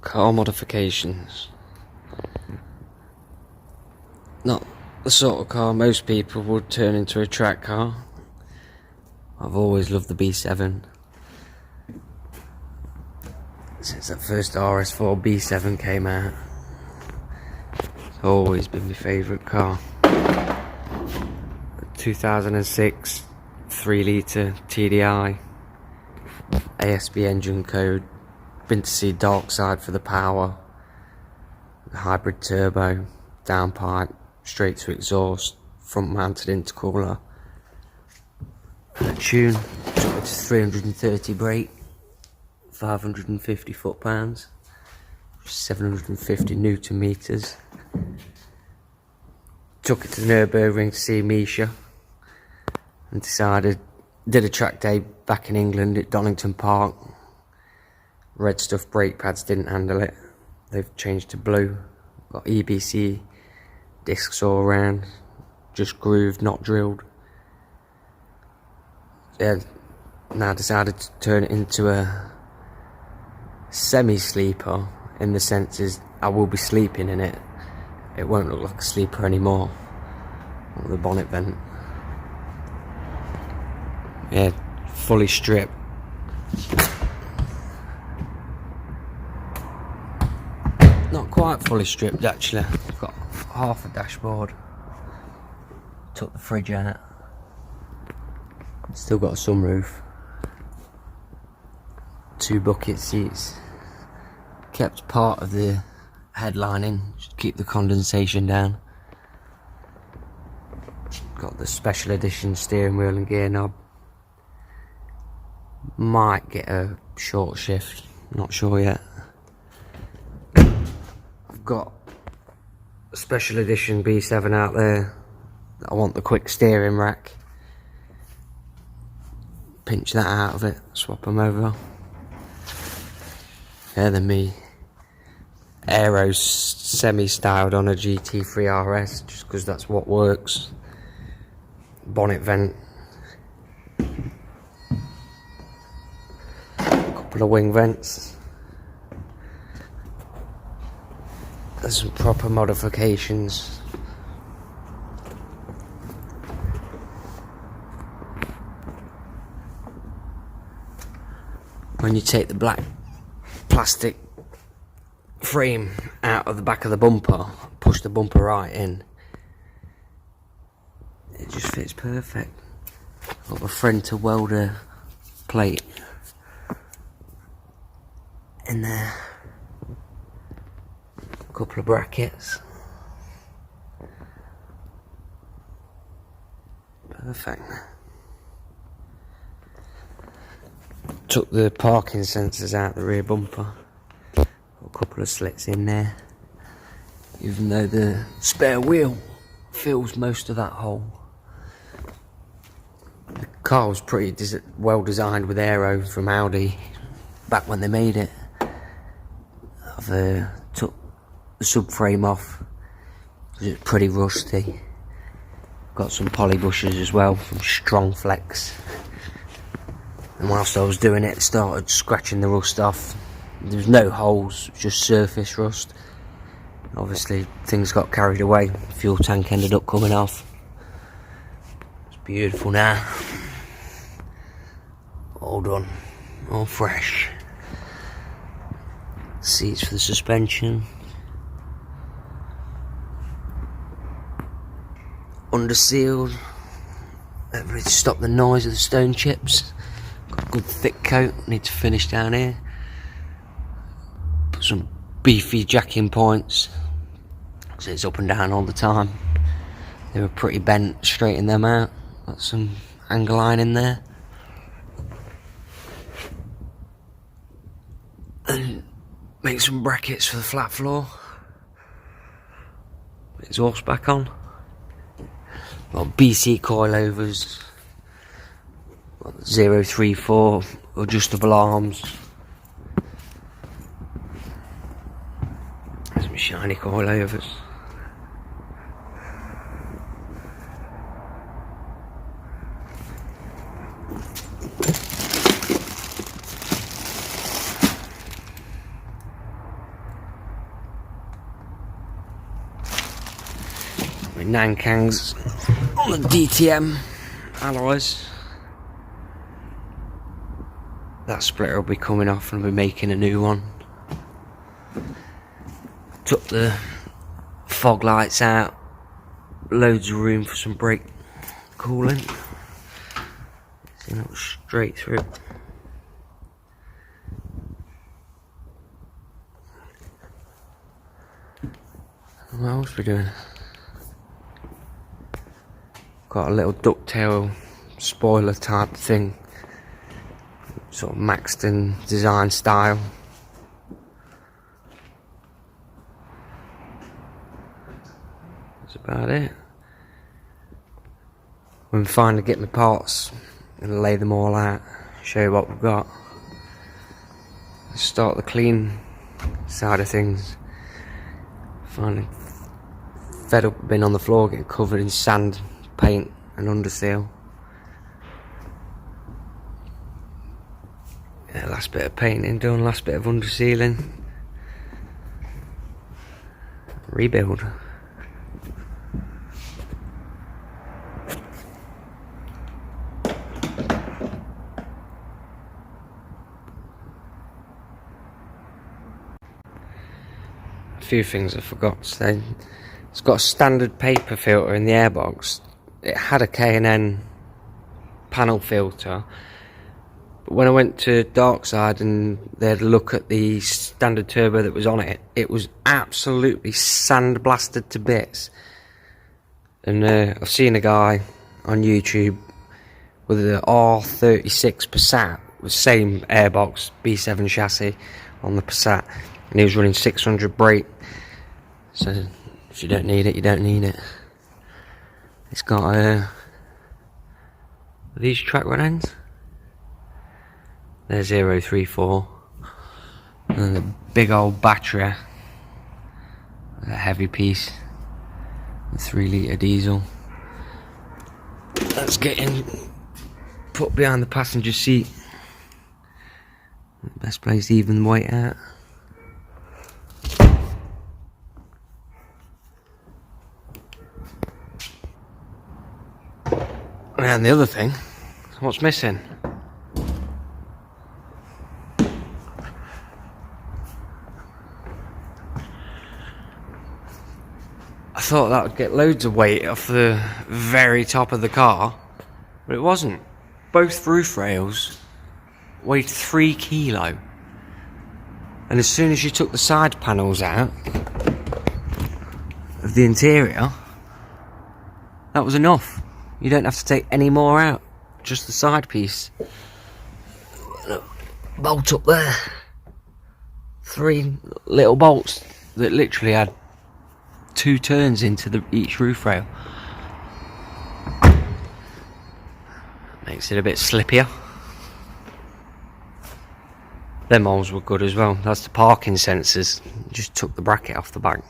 car modifications. Not the sort of car most people would turn into a track car. I've always loved the B7. Since that first RS4 B7 came out, it's always been my favourite car. 2006 3-litre TDI, ASB engine code, been to see Dark Side for the power, hybrid turbo, downpipe, straight to exhaust, front mounted intercooler, tune, it's 330 brake, 550 foot-pounds, 750 newton meters. Took it to the Nürburgring to see Misha and did a track day back in England at Donington Park. Red stuff brake pads didn't handle it, they've changed to blue. Got EBC discs all around, just grooved, not drilled. Yeah, now decided to turn it into a semi-sleeper, in the sense is I will be sleeping in it. It won't look like a sleeper anymore. The bonnet vent. Yeah, fully stripped. Not quite fully stripped actually. I've got half a dashboard. Took the fridge out. Still got a sunroof. 2 bucket seats. Kept part of the headlining, just keep the condensation down. Got the special edition steering wheel and gear knob. Might get a short shift, not sure yet. I've got a special edition B7 out there. I want the quick steering rack. Pinch that out of it, swap them over. Yeah, then me aero semi-styled on a GT3 RS, just because that's what works. Bonnet vent. Couple of wing vents. There's some proper modifications. When you take the black plastic frame out of the back of the bumper, push the bumper right in, it just fits perfect. Got a friend to weld a plate in there, a couple of brackets, perfect. Took the parking sensors out the rear bumper, got a couple of slits in there, even though the spare wheel fills most of that hole. The car was pretty well designed with aero from Audi back when they made it. I've took the subframe off because it's pretty rusty. Got some poly bushes as well from Strong Flex. And whilst I was doing it, started scratching the rust off. There was no holes, just surface rust. Obviously things got carried away, the fuel tank ended up coming off. It's beautiful now. All done, all fresh. Seats for the suspension. Under sealed. Really to stop the noise of the stone chips. Got a good thick coat, need to finish down here. Put some beefy jacking points, so it's up and down all the time. They were pretty bent, straighten them out. Got some angle line in there. And make some brackets for the flat floor. Put exhaust back on. Got BC coilovers. Got 034 adjustable arms. Some shiny coilovers. My Nankangs on the DTM alloys. That splitter will be coming off and I'll be making a new one. Took the fog lights out. Loads of room for some brake coolant. See, that was straight through. What else are we doing? Got a little ducktail spoiler type thing, sort of Maxton design style. That's about it. When we finally get my parts and lay them all out, show you what we've got. Let's start the clean side of things. Finally fed up being on the floor, getting covered in sand, paint and underseal. Yeah, last bit of painting done, last bit of undersealing. Rebuild. A few things I forgot to say. It's got a standard paper filter in the airbox. It had a K&N panel filter, but when I went to Darkside and they had a look at the standard turbo that was on it, it was absolutely sandblasted to bits. And I've seen a guy on YouTube with the R36 Passat with the same airbox B7 chassis on the Passat, and he was running 600 brake. So if you don't need it, you don't need it. It's got these track run ends. They're 034, and then the big old battery, a heavy piece, a 3 litre diesel. That's getting put behind the passenger seat. Best place to even the weight out. And the other thing, what's missing? I thought that would get loads of weight off the very top of the car, but it wasn't. Both roof rails weighed 3 kilo. And as soon as you took the side panels out of the interior, that was enough. You don't have to take any more out, just the side piece. Bolt up there. 3 little bolts that literally had 2 turns into each roof rail. Makes it a bit slippier. Them holes were good as well. That's the parking sensors. Just took the bracket off the back.